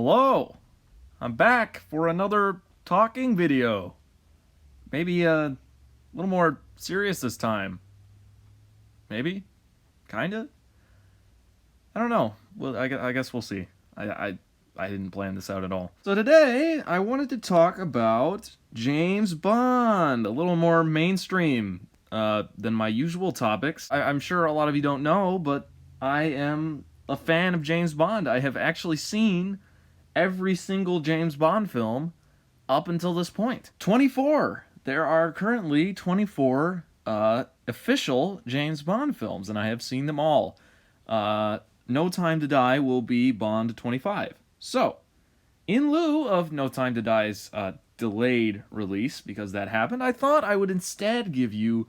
Hello! I'm back for another talking video. Maybe a little more serious this time. Maybe? Kinda? I don't know. Well, I guess we'll see. I didn't plan this out at all. So today, I wanted to talk about James Bond. A little more mainstream than my usual topics. I'm sure a lot of you don't know, but I am a fan of James Bond. I have actually seen every single James Bond film up until this point. 24! There are currently 24 official James Bond films, and I have seen them all. No Time to Die will be Bond 25. So, in lieu of No Time to Die's delayed release, because that happened, I thought I would instead give you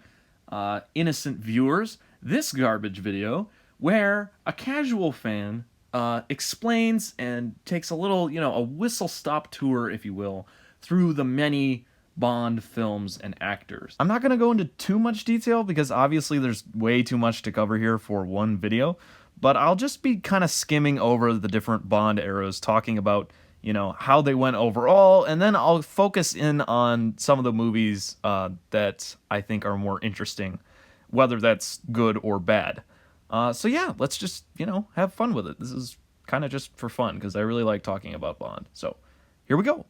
innocent viewers this garbage video where a casual fan explains and takes a little, a whistle-stop tour, if you will, through the many Bond films and actors. I'm not going to go into too much detail because obviously there's way too much to cover here for one video, but I'll just be kind of skimming over the different Bond eras, talking about, how they went overall, and then I'll focus in on some of the movies that I think are more interesting, whether that's good or bad. So yeah, let's just, have fun with it. This is kind of just for fun, because I really like talking about Bond. So, here we go.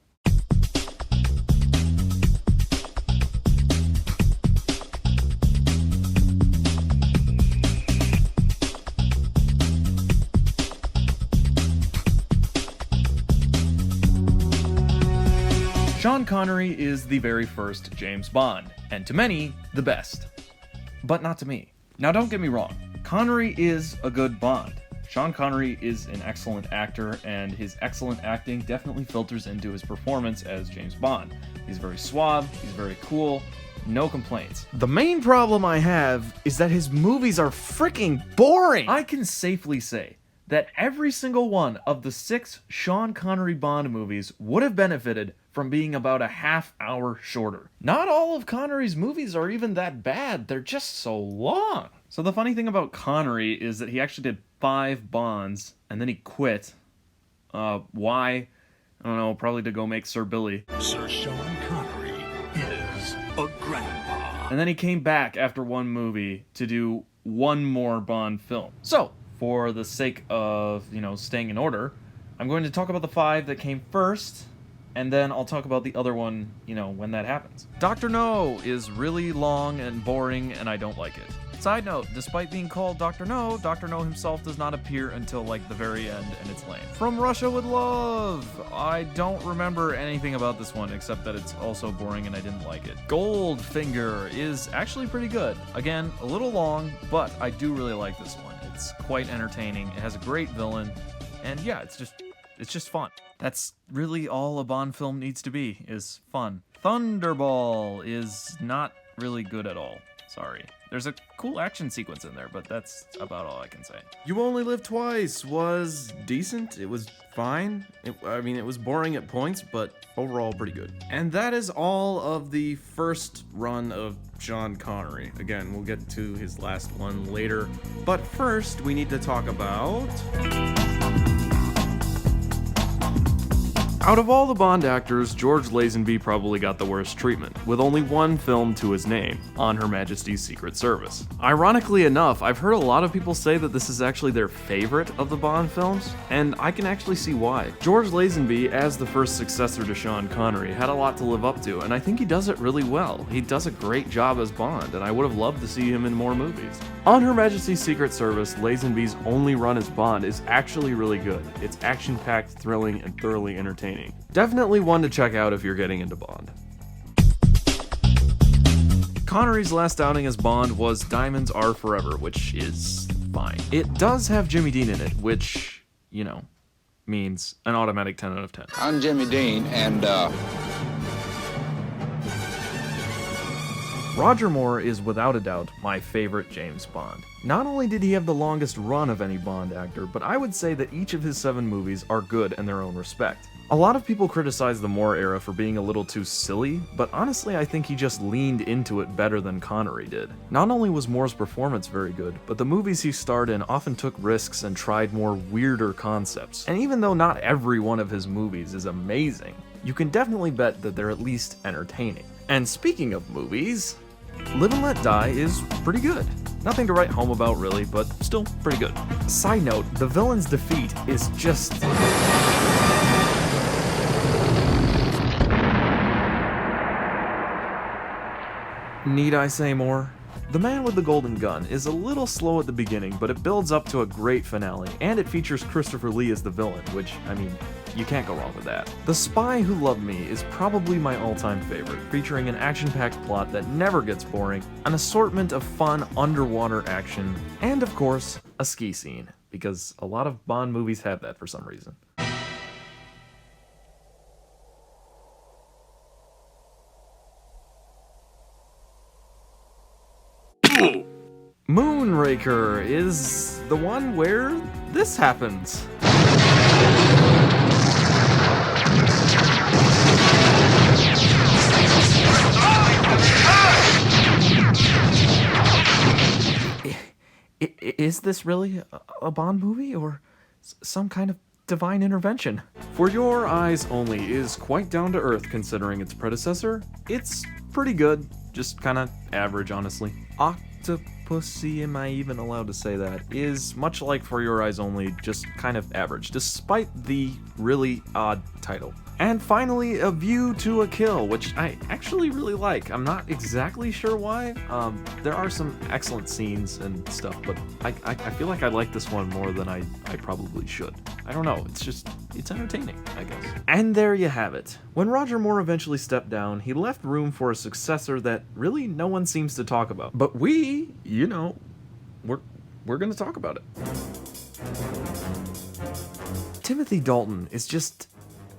Sean Connery is the very first James Bond, and to many, the best. But not to me. Now don't get me wrong, Connery is a good Bond. Sean Connery is an excellent actor, and his excellent acting definitely filters into his performance as James Bond. He's very suave, he's very cool, no complaints. The main problem I have is that his movies are freaking boring! I can safely say that every single one of the 6 Sean Connery Bond movies would have benefited from being about a half hour shorter. Not all of Connery's movies are even that bad, they're just so long. So the funny thing about Connery is that he actually did 5 Bonds, and then he quit. Why? I don't know, probably to go make Sir Billy. Sir Sean Connery is a grandpa. And then he came back after one movie to do one more Bond film. So, for the sake of, staying in order, I'm going to talk about the 5 that came first, and then I'll talk about the other one, when that happens. Dr. No is really long and boring, and I don't like it. Side note, despite being called Dr. No himself does not appear until, the very end, and it's lame. From Russia with Love! I don't remember anything about this one, except that it's also boring and I didn't like it. Goldfinger is actually pretty good. Again, a little long, but I do really like this one. It's quite entertaining, it has a great villain, and yeah, it's just fun. That's really all a Bond film needs to be, is fun. Thunderball is not really good at all. Sorry. There's a cool action sequence in there, but that's about all I can say. You Only Live Twice was decent. It was fine. It was boring at points, but overall pretty good. And that is all of the first run of Sean Connery. Again, we'll get to his last one later. But first, we need to talk about... Out of all the Bond actors, George Lazenby probably got the worst treatment, with only one film to his name, On Her Majesty's Secret Service. Ironically enough, I've heard a lot of people say that this is actually their favorite of the Bond films, and I can actually see why. George Lazenby, as the first successor to Sean Connery, had a lot to live up to, and I think he does it really well. He does a great job as Bond, and I would have loved to see him in more movies. On Her Majesty's Secret Service, Lazenby's only run as Bond is actually really good. It's action-packed, thrilling, and thoroughly entertaining. Definitely one to check out if you're getting into Bond. Connery's last outing as Bond was Diamonds Are Forever, which is fine. It does have Jimmy Dean in it, which, means an automatic 10 out of 10. I'm Jimmy Dean, and Roger Moore is without a doubt my favorite James Bond. Not only did he have the longest run of any Bond actor, but I would say that each of his 7 movies are good in their own respect. A lot of people criticize the Moore era for being a little too silly, but honestly I think he just leaned into it better than Connery did. Not only was Moore's performance very good, but the movies he starred in often took risks and tried more weirder concepts. And even though not every one of his movies is amazing, you can definitely bet that they're at least entertaining. And speaking of movies, Live and Let Die is pretty good. Nothing to write home about really, but still pretty good. Side note, the villain's defeat is just... Need I say more? The Man with the Golden Gun is a little slow at the beginning, but it builds up to a great finale, and it features Christopher Lee as the villain, which, I mean, you can't go wrong with that. The Spy Who Loved Me is probably my all-time favorite, featuring an action-packed plot that never gets boring, an assortment of fun underwater action, and of course, a ski scene, because a lot of Bond movies have that for some reason. Moonraker is the one where this happens. Is this really a Bond movie or some kind of divine intervention? For Your Eyes Only is quite down to earth considering its predecessor. It's pretty good, just kinda average honestly. Octopussy, am I even allowed to say that, is much like For Your Eyes Only, just kind of average, despite the really odd title. And finally, A View to a Kill, which I actually really like. I'm not exactly sure why. There are some excellent scenes and stuff, but I feel like I like this one more than I probably should. I don't know, it's entertaining, I guess. And there you have it. When Roger Moore eventually stepped down, he left room for a successor that really no one seems to talk about. But we, you know, we're gonna talk about it. Timothy Dalton is just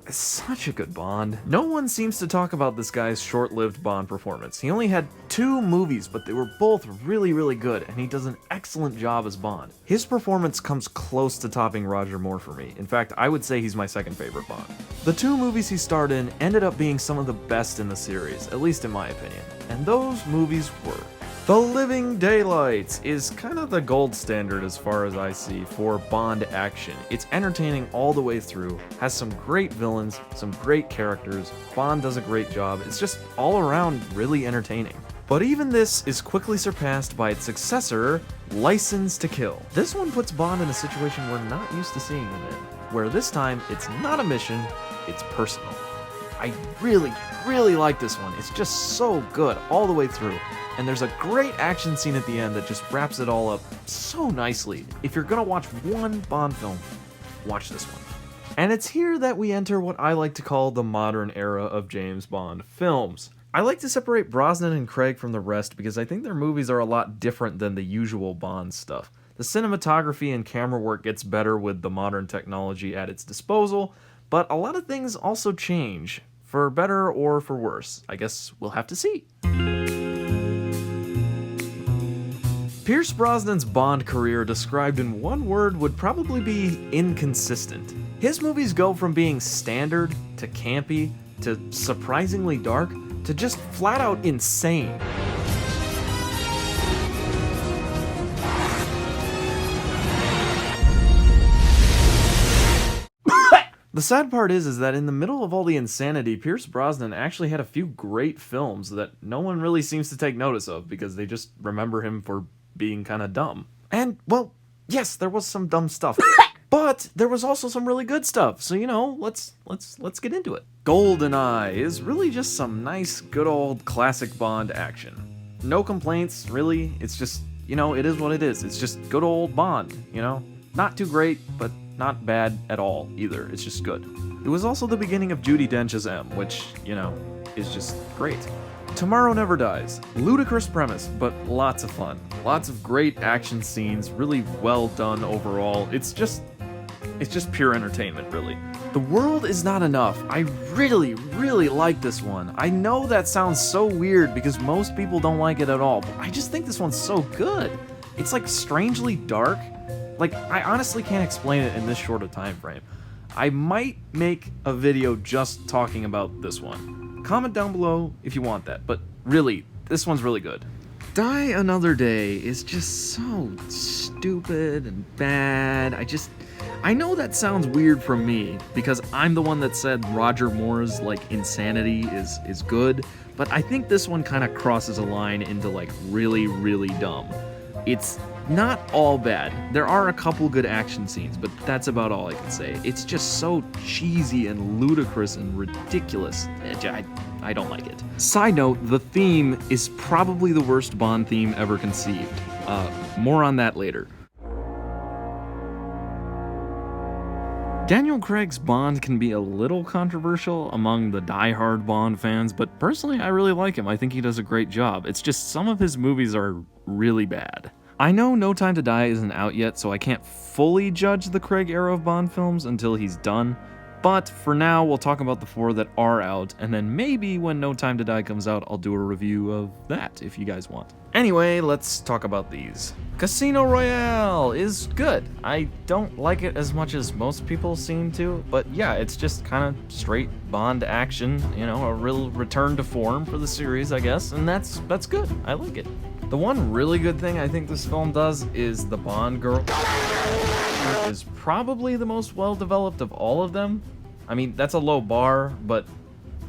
such a good Bond. No one seems to talk about this guy's short-lived Bond performance. He only had 2 movies, but they were both really, really good, and he does an excellent job as Bond. His performance comes close to topping Roger Moore for me. In fact, I would say he's my second favorite Bond. The 2 movies he starred in ended up being some of the best in the series, at least in my opinion, and those movies were: The Living Daylights is kind of the gold standard as far as I see for Bond action. It's entertaining all the way through, has some great villains, some great characters, Bond does a great job, it's just all around really entertaining. But even this is quickly surpassed by its successor, License to Kill. This one puts Bond in a situation we're not used to seeing him in, where this time it's not a mission, it's personal. I really like this one. It's just so good all the way through. And there's a great action scene at the end that just wraps it all up so nicely. If you're gonna watch one Bond film, watch this one. And it's here that we enter what I like to call the modern era of James Bond films. I like to separate Brosnan and Craig from the rest because I think their movies are a lot different than the usual Bond stuff. The cinematography and camera work gets better with the modern technology at its disposal, but a lot of things also change, for better or for worse. I guess we'll have to see. Pierce Brosnan's Bond career described in one word would probably be inconsistent. His movies go from being standard, to campy, to surprisingly dark, to just flat out insane. The sad part is that in the middle of all the insanity, Pierce Brosnan actually had a few great films that no one really seems to take notice of because they just remember him for being kind of dumb. And, well, yes, there was some dumb stuff, but there was also some really good stuff. So, you know, let's get into it. GoldenEye is really just some nice, good old classic Bond action. No complaints, really. It's just, you know, it is what it is. It's just good old Bond, you know? Not too great, but not bad at all either. It's just good. It was also the beginning of Judi Dench's M, which, you know, is just great. Tomorrow Never Dies. Ludicrous premise, but lots of fun. Lots of great action scenes, really well done overall. It's just pure entertainment, really. The World Is Not Enough. I really, really like this one. I know that sounds so weird because most people don't like it at all, but I just think this one's so good. It's like strangely dark. Like, I honestly can't explain it in this short a time frame. I might make a video just talking about this one. Comment down below if you want that, but really, this one's really good. Die Another Day is just so stupid and bad. I know that sounds weird from me, because I'm the one that said Roger Moore's, like, insanity is good, but I think this one kind of crosses a line into, like, really, really dumb. It's not all bad. There are a couple good action scenes, but that's about all I can say. It's just so cheesy and ludicrous and ridiculous. I don't like it. Side note, the theme is probably the worst Bond theme ever conceived. More on that later. Daniel Craig's Bond can be a little controversial among the die-hard Bond fans, but personally I really like him. I think he does a great job. It's just some of his movies are really bad. I know No Time to Die isn't out yet, so I can't fully judge the Craig era of Bond films until he's done, but for now we'll talk about the 4 that are out, and then maybe when No Time to Die comes out I'll do a review of that if you guys want. Anyway, let's talk about these. Casino Royale is good. I don't like it as much as most people seem to, but yeah, it's just kind of straight Bond action, you know, a real return to form for the series, I guess, and that's good. I like it. The one really good thing I think this film does is the Bond girl is probably the most well-developed of all of them. I mean, that's a low bar, but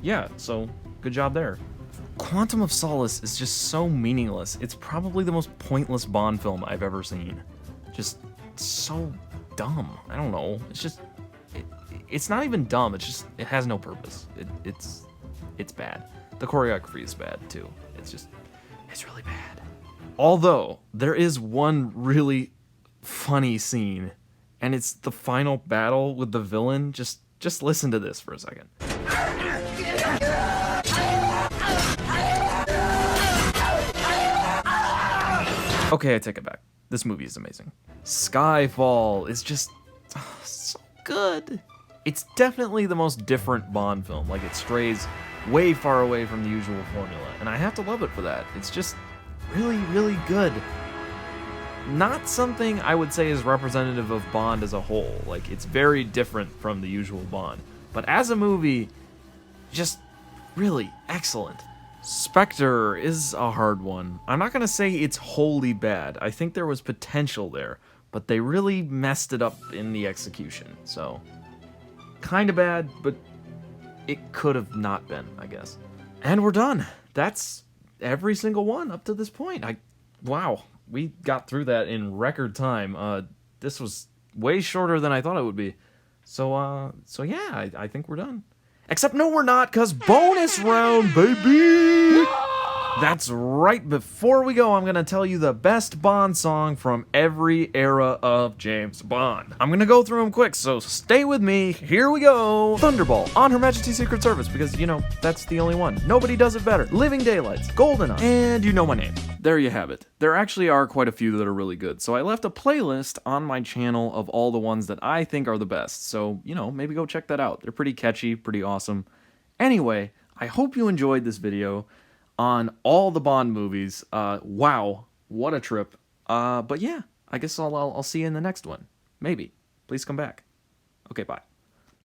yeah, so good job there. Quantum of Solace is just so meaningless. It's probably the most pointless Bond film I've ever seen. Just so dumb. I don't know. It's just, it's not even dumb. It's just, it has no purpose. It's bad. The choreography is bad too. It's really bad. Although, there is one really funny scene, and it's the final battle with the villain. Just listen to this for a second. Okay, I take it back. This movie is amazing. Skyfall is just so good. It's definitely the most different Bond film. Like, it strays way far away from the usual formula, and I have to love it for that. It's just really, really good. Not something I would say is representative of Bond as a whole. Like, it's very different from the usual Bond. But as a movie, just really excellent. Spectre is a hard one. I'm not gonna say it's wholly bad. I think there was potential there, but they really messed it up in the execution. So, kinda bad, but it could have not been, I guess. And we're done. That's every single one up to this point. Wow, we got through that in record time. This was way shorter than I thought it would be. So yeah, I think we're done. Except no, we're not, because bonus round, baby! That's right, before we go, I'm going to tell you the best Bond song from every era of James Bond. I'm going to go through them quick, so stay with me. Here we go. Thunderball, On Her Majesty's Secret Service, because, you know, that's the only one. Nobody does it better. Living Daylights, GoldenEye, and You Know My Name. There you have it. There actually are quite a few that are really good, so I left a playlist on my channel of all the ones that I think are the best, so, you know, maybe go check that out. They're pretty catchy, pretty awesome. Anyway, I hope you enjoyed this video on all the Bond movies. Wow, what a trip. But yeah, I guess I'll see you in the next one. Maybe. Please come back. Okay, bye.